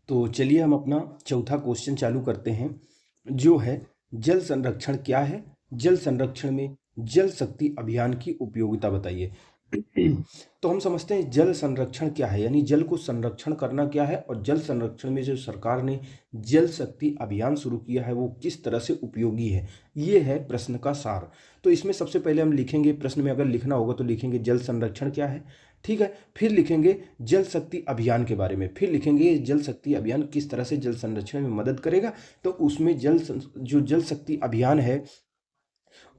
तो चलिए हम अपना चौथा क्वेश्चन चालू करते हैं, जो है जल संरक्षण क्या है। जल संरक्षण में जल शक्ति अभियान की उपयोगिता बताइए। तो हम समझते हैं जल संरक्षण क्या है, यानी जल को संरक्षण करना क्या है, और जल संरक्षण में जो सरकार ने जल शक्ति अभियान शुरू किया है वो किस तरह से उपयोगी है, ये है प्रश्न का सार। तो इसमें सबसे पहले हम लिखेंगे, प्रश्न में अगर लिखना होगा तो लिखेंगे जल संरक्षण क्या है, ठीक है। फिर लिखेंगे जल शक्ति अभियान के बारे में, फिर लिखेंगे जल शक्ति अभियान किस तरह से जल संरक्षण में मदद करेगा। तो उसमें जो जल शक्ति अभियान है,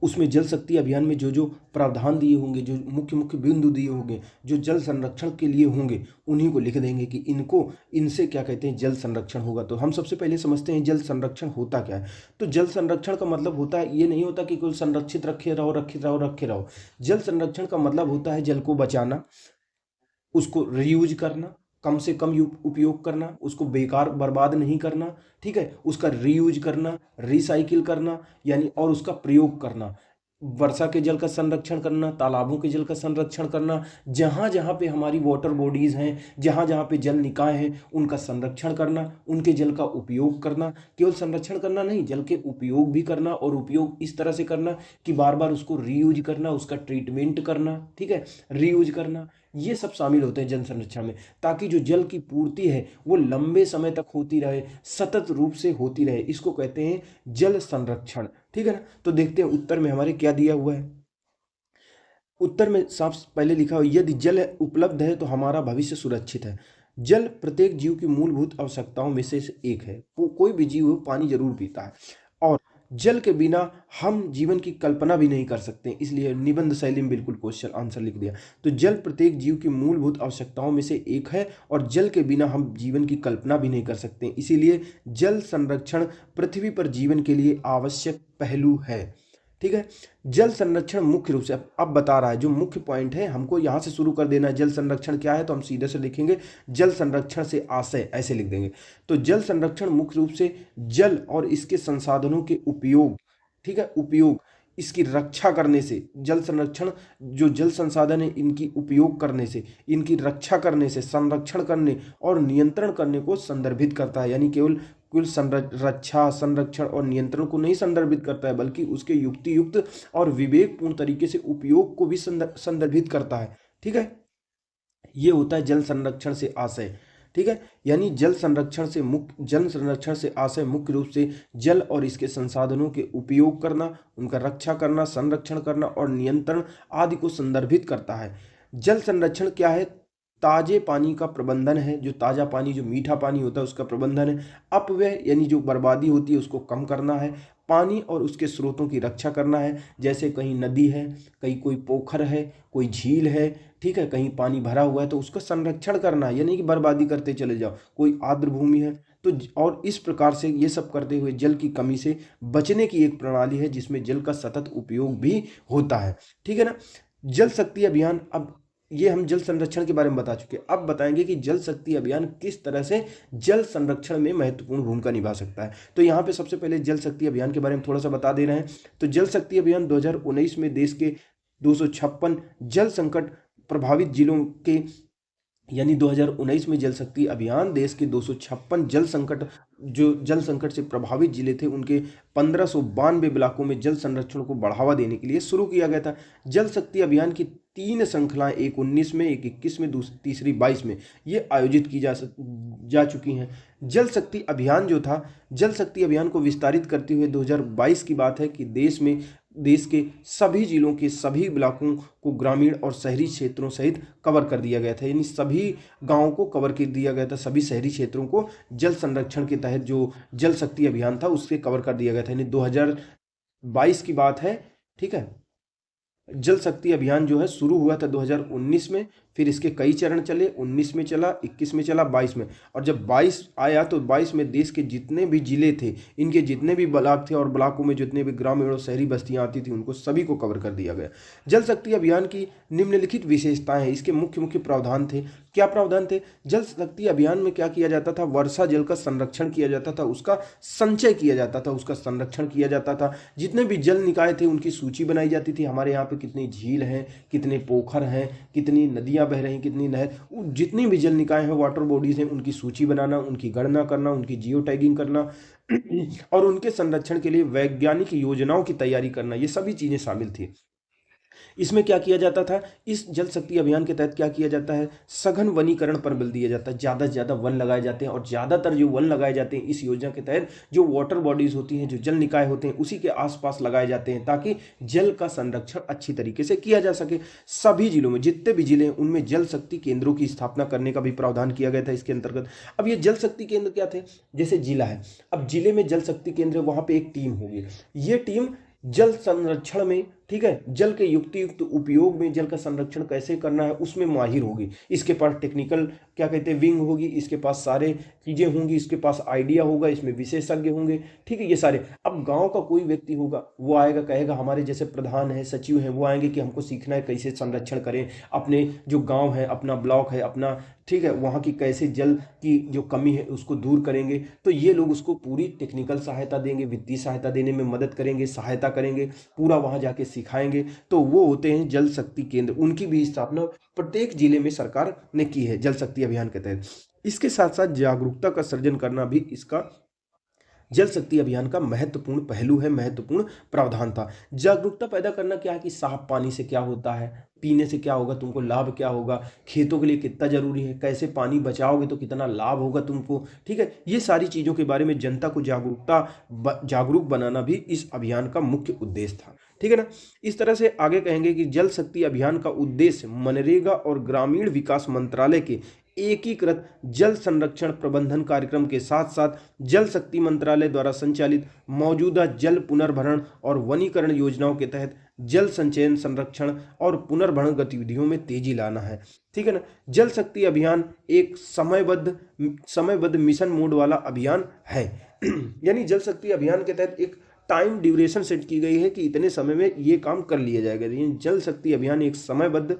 उसमें जल शक्ति अभियान में जो जो प्रावधान दिए होंगे, जो मुख्य मुख्य बिंदु दिए होंगे, जो जल संरक्षण के लिए होंगे, उन्हीं को लिख देंगे कि इनसे क्या कहते हैं, जल संरक्षण होगा। तो हम सबसे पहले समझते हैं जल संरक्षण होता क्या है। तो जल संरक्षण का मतलब होता है, ये नहीं होता कि कुल संरक्षित रखे रहो रखे रहो रखे रहो। जल संरक्षण का मतलब होता है जल को बचाना, उसको रीयूज करना, कम से कम उपयोग करना, उसको बेकार बर्बाद नहीं करना, ठीक है, उसका रीयूज करना, रिसाइकिल करना, यानी और उसका प्रयोग करना। वर्षा के जल का संरक्षण करना, तालाबों के जल का संरक्षण करना, जहाँ जहाँ पे हमारी वाटर बॉडीज हैं, जहाँ जहाँ पे जल निकाय हैं, उनका संरक्षण करना, उनके जल का उपयोग करना। केवल संरक्षण करना नहीं, जल के उपयोग भी करना, और उपयोग इस तरह से करना कि बार बार उसको रीयूज करना, उसका ट्रीटमेंट करना, ठीक है, रीयूज करना, ये सब शामिल होते हैं जल संरक्षण में, ताकि जो जल की पूर्ति है वो लंबे समय तक होती रहे, सतत रूप से होती रहे। इसको कहते हैं जल संरक्षण, ठीक है ना। तो देखते हैं उत्तर में हमारे क्या दिया हुआ है। उत्तर में साफ पहले लिखा हो, यदि जल उपलब्ध है तो हमारा भविष्य सुरक्षित है। जल प्रत्येक जीव की मूलभूत आवश्यकताओं में से एक है। कोई भी जीव पानी जरूर पीता है, और जल के बिना हम जीवन की कल्पना भी नहीं कर सकते। इसलिए निबंध शैली में बिल्कुल क्वेश्चन आंसर लिख दिया। तो जल प्रत्येक जीव की मूलभूत आवश्यकताओं में से एक है, और जल के बिना हम जीवन की कल्पना भी नहीं कर सकते। इसीलिए जल संरक्षण पृथ्वी पर जीवन के लिए आवश्यक पहलू है, ठीक है। जल संरक्षण मुख्य रूप से अब बता रहा है, जो मुख्य पॉइंट है हमको यहां से शुरू कर देना है। जल संरक्षण क्या है, तो हम सीधे से लिखेंगे जल संरक्षण से आशय, ऐसे लिख देंगे। तो जल संरक्षण मुख्य रूप से जल और इसके संसाधनों के उपयोग, ठीक है, उपयोग, इसकी रक्षा करने से, जल संरक्षण जो जल संसाधन है इनकी उपयोग करने से, इनकी रक्षा करने से, संरक्षण करने और नियंत्रण करने को संदर्भित करता है। यानी केवल कुल रक्षा, संरक्षण और नियंत्रण को नहीं संदर्भित करता है, बल्कि उसके युक्ति युक्त और विवेकपूर्ण तरीके से उपयोग को भी संदर्भित करता है, ठीक है। ये होता है जल संरक्षण से आशय, ठीक है। यानी जल संरक्षण से आशय मुख्य रूप से जल और इसके संसाधनों के उपयोग करना, उनका रक्षा करना, संरक्षण करना और नियंत्रण आदि को संदर्भित करता है। जल संरक्षण क्या है, ताजे पानी का प्रबंधन है। जो ताज़ा पानी, जो मीठा पानी होता है उसका प्रबंधन है। अपव्यय यानी जो बर्बादी होती है उसको कम करना है। पानी और उसके स्रोतों की रक्षा करना है, जैसे कहीं नदी है, कहीं कोई पोखर है, कोई झील है, ठीक है, कहीं पानी भरा हुआ है तो उसका संरक्षण करना है, यानी कि बर्बादी करते चले जाओ। कोई आर्द्र भूमि है तो और इस प्रकार से ये सब करते हुए जल की कमी से बचने की एक प्रणाली है जिसमें जल का सतत उपयोग भी होता है, ठीक है ना। जल शक्ति अभियान, अब ये हम जल संरक्षण के बारे में बता चुके, अब बताएंगे कि जल शक्ति अभियान किस तरह से जल संरक्षण में महत्वपूर्ण भूमिका निभा सकता है। तो यहाँ पे सबसे पहले जल शक्ति अभियान के बारे में थोड़ा सा बता दे रहे हैं। तो जल शक्ति अभियान 2019 में देश के 256 जल संकट प्रभावित जिलों के, यानी 2019 में जल शक्ति अभियान देश के 256 जल संकट से प्रभावित जिले थे, उनके 1592 ब्लॉकों में जल संरक्षण को बढ़ावा देने के लिए शुरू किया गया था। जल शक्ति अभियान की 3 श्रृंखलाएं, एक 19 में, एक 21 में, तीसरी 22 में, ये आयोजित की जा चुकी हैं। जल शक्ति अभियान जो था, जल शक्ति अभियान को विस्तारित करते हुए 2022 की बात है कि देश के सभी जिलों के सभी ब्लॉकों को ग्रामीण और शहरी क्षेत्रों सहित कवर कर दिया गया था। यानी सभी गांवों को कवर कर दिया गया था, सभी शहरी क्षेत्रों को जल संरक्षण के तहत जो जल शक्ति अभियान था उससे कवर कर दिया गया था। यानी 2022 की बात है, ठीक है। जल शक्ति अभियान जो है शुरू हुआ था 2019 में, फिर इसके कई चरण चले, 19 में चला, 21 में चला, 22 में, और जब 22 आया तो 22 में देश के जितने भी जिले थे, इनके जितने भी ब्लॉक थे और ब्लॉकों में जितने भी ग्रामीण और शहरी बस्तियां आती थी उनको सभी को कवर कर दिया गया। जल शक्ति अभियान की निम्नलिखित विशेषताएं हैं, इसके मुख्य मुख्य प्रावधान थे। क्या प्रावधान थे? जल शक्ति अभियान में क्या किया जाता था, वर्षा जल का संरक्षण किया जाता था, उसका संचय किया जाता था, उसका संरक्षण किया जाता था। जितने भी जल निकाय थे उनकी सूची बनाई जाती थी, हमारे यहाँ पे कितनी झील हैं, कितने पोखर हैं, कितनी नदियाँ बह रही हैं, कितनी नहर, जितनी भी जल निकाय हैं, वाटर बॉडीज हैं, उनकी सूची बनाना, उनकी गणना करना, उनकी जियो टैगिंग करना और उनके संरक्षण के लिए वैज्ञानिक योजनाओं की तैयारी करना, ये सभी चीजें शामिल थी। इसमें क्या किया जाता था, इस जल शक्ति अभियान के तहत क्या किया जाता है, सघन वनीकरण पर बल दिया जाता है, ज़्यादा से ज़्यादा वन लगाए जाते हैं, और ज़्यादातर जो वन लगाए जाते हैं इस योजना के तहत, जो वाटर बॉडीज होती हैं, जो जल निकाय होते हैं, उसी के आसपास लगाए जाते हैं, ताकि जल का संरक्षण अच्छी तरीके से किया जा सके। सभी जिलों में, जितने भी जिले हैं, उनमें जल शक्ति केंद्रों की स्थापना करने का भी प्रावधान किया गया था इसके अंतर्गत। अब ये जल शक्ति केंद्र क्या थे, जैसे जिला है, अब जिले में जल शक्ति केंद्र, वहां पे एक टीम होगी, ये टीम जल संरक्षण में, ठीक है, जल के युक्त उपयोग में, जल का संरक्षण कैसे करना है उसमें माहिर होगी। इसके पास टेक्निकल क्या कहते हैं विंग होगी, इसके पास सारे चीजें होंगी, इसके पास आइडिया होगा, इसमें विशेषज्ञ होंगे, ठीक है, ये सारे। अब गांव का कोई व्यक्ति होगा, वो आएगा, कहेगा, हमारे जैसे प्रधान है, सचिव है, वो आएंगे कि हमको सीखना है कैसे संरक्षण करें अपने जो गाँव है, अपना ब्लॉक है, अपना, ठीक है, वहाँ की कैसे जल की जो कमी है उसको दूर करेंगे। तो ये लोग उसको पूरी टेक्निकल सहायता देंगे, वित्तीय सहायता देने में मदद करेंगे, सहायता करेंगे, पूरा वहाँ जाके सिखाएंगे। तो वो होते हैं जल शक्ति केंद्र, उनकी भी स्थापना प्रत्येक जिले में सरकार ने की है जल शक्ति अभियान के तहत। इसके साथ साथ जागरूकता का सृजन करना भी इसका जल शक्ति अभियान का महत्वपूर्ण पहलू है, महत्वपूर्ण प्रावधान था। जागरूकता पैदा करना क्या है कि साफ पानी से क्या होता है, पीने से क्या होगा, तुमको लाभ क्या होगा, खेतों के लिए कितना जरूरी है, कैसे पानी बचाओगे तो कितना लाभ होगा तुमको, ठीक है, ये सारी चीजों के बारे में जनता को जागरूक बनाना भी इस अभियान का मुख्य उद्देश्य था, ठीक है ना। इस तरह से आगे कहेंगे कि जल शक्ति अभियान का उद्देश्य मनरेगा और ग्रामीण विकास मंत्रालय के एकीकृत जल संरक्षण प्रबंधन कार्यक्रम के साथ साथ जल शक्ति मंत्रालय द्वारा संचालित मौजूदा जल पुनर्भरण और वनीकरण योजनाओं के तहत जल संचयन, संरक्षण और पुनर्भरण गतिविधियों में तेजी लाना है, ठीक है ना। जल शक्ति अभियान एक समयबद्ध मिशन मोड वाला अभियान है यानी जल शक्ति अभियान के तहत एक टाइम ड्यूरेशन सेट की गई है कि इतने समय में ये काम कर लिया जाएगा। जल शक्ति अभियान एक समयबद्ध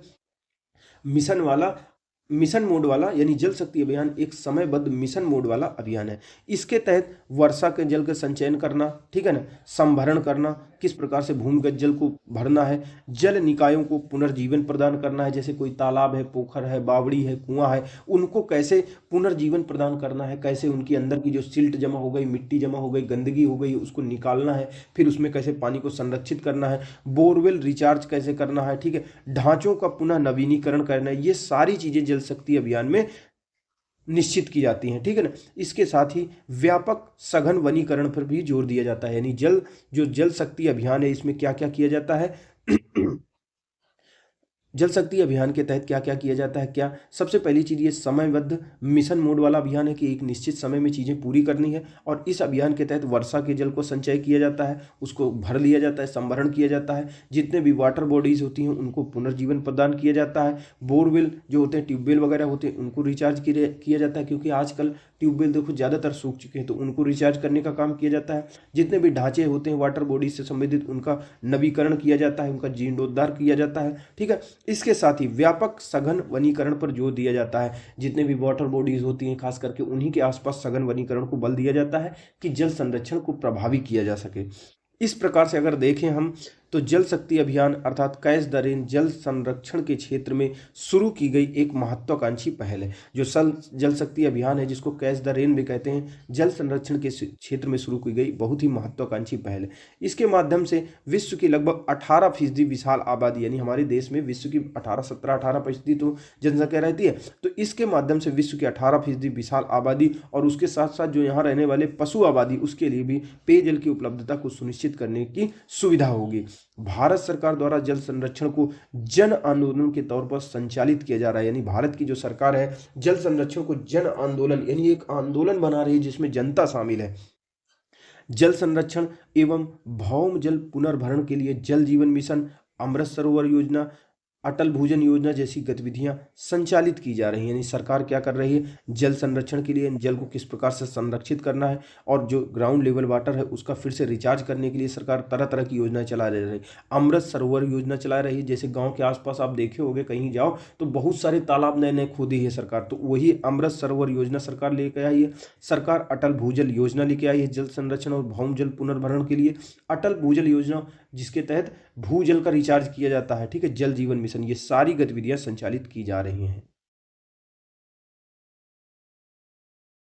मिशन मोड वाला, यानी जल शक्ति अभियान एक समयबद्ध मिशन मोड वाला अभियान है। इसके तहत वर्षा के जल का संचयन करना, ठीक है ना, संभरण करना, किस प्रकार से भूमिगत जल को भरना है, जल निकायों को पुनर्जीवन प्रदान करना है, जैसे कोई तालाब है, पोखर है, बावड़ी है, कुआं है, उनको कैसे पुनर्जीवन प्रदान करना है, कैसे उनके अंदर की जो सिल्ट जमा हो गई, मिट्टी जमा हो गई, गंदगी हो गई, उसको निकालना है, फिर उसमें कैसे पानी को संरक्षित करना है, बोरवेल रिचार्ज कैसे करना है, ठीक है, ढांचों का पुनः नवीनीकरण करना है, ये सारी चीजें जल शक्ति अभियान में निश्चित की जाती हैं, ठीक है ना। इसके साथ ही व्यापक सघन वनीकरण पर भी जोर दिया जाता है, यानी जल शक्ति अभियान है, इसमें क्या क्या किया जाता है जल शक्ति अभियान के तहत क्या क्या किया जाता है, क्या सबसे पहली चीज़ ये समयबद्ध मिशन मोड वाला अभियान है कि एक निश्चित समय में चीज़ें पूरी करनी है, और इस अभियान के तहत वर्षा के जल को संचय किया जाता है, उसको भर लिया जाता है, संभरण किया जाता है, जितने भी वाटर बॉडीज होती हैं उनको पुनर्जीवन प्रदान किया जाता है, बोरवेल जो होते हैं, ट्यूबवेल वगैरह होते हैं, उनको रिचार्ज किया जाता है, क्योंकि आजकल ट्यूबवेल देखो ज़्यादातर सूख चुके हैं, तो उनको रिचार्ज करने का काम किया जाता है। जितने भी ढांचे होते हैं वाटर बॉडीज से संबंधित, उनका नवीकरण किया जाता है, उनका जीर्णोद्धार किया जाता है, ठीक है। इसके साथ ही व्यापक सघन वनीकरण पर जोर दिया जाता है, जितने भी वाटर बॉडीज होती हैं खास करके उन्हीं के आसपास सघन वनीकरण को बल दिया जाता है कि जल संरक्षण को प्रभावी किया जा सके। इस प्रकार से अगर देखें हम तो जल शक्ति अभियान अर्थात कैच द रेन जल संरक्षण के क्षेत्र में शुरू की गई एक महत्वाकांक्षी पहल है। जो जल शक्ति अभियान है, जिसको कैच द रेन भी कहते हैं, जल संरक्षण के क्षेत्र में शुरू की गई बहुत ही महत्वाकांक्षी पहल है। इसके माध्यम से विश्व की लगभग 18% विशाल आबादी, यानी हमारे देश में विश्व की 17-18% तो जनसंख्या रहती है, तो इसके माध्यम से विश्व की 18% विशाल आबादी और उसके साथ साथ जो यहाँ रहने वाले पशु आबादी, उसके लिए भी पेयजल की उपलब्धता को सुनिश्चित करने की सुविधा होगी। भारत सरकार द्वारा जल संरक्षण को जन आंदोलन के तौर पर संचालित किया जा रहा है, यानी भारत की जो सरकार है जल संरक्षण को जन आंदोलन यानी एक आंदोलन बना रही है जिसमें जनता शामिल है। जल संरक्षण एवं भौम जल पुनर्भरण के लिए जल जीवन मिशन, अमृत सरोवर योजना, अटल भूजल योजना जैसी गतिविधियां संचालित की जा रही हैं। यानी सरकार क्या कर रही है, जल संरक्षण के लिए जल को किस प्रकार से संरक्षित करना है, और जो ग्राउंड लेवल वाटर है उसका फिर से रिचार्ज करने के लिए सरकार तरह तरह की योजनाएं चला रही है। अमृत सरोवर योजना चला रही है, जैसे गांव के आसपास आप देखे होंगे, कहीं जाओ तो बहुत सारे तालाब नए नए खोदी है सरकार, तो वही अमृत सरोवर योजना सरकार लेकर आई है। सरकार अटल भूजल योजना लेके आई है जल संरक्षण और भौम जल पुनर्भरण के लिए। अटल भूजल योजना जिसके तहत भूजल का रिचार्ज किया जाता है, ठीक है, जल जीवन मिशन, ये सारी गतिविधियां संचालित की जा रही हैं।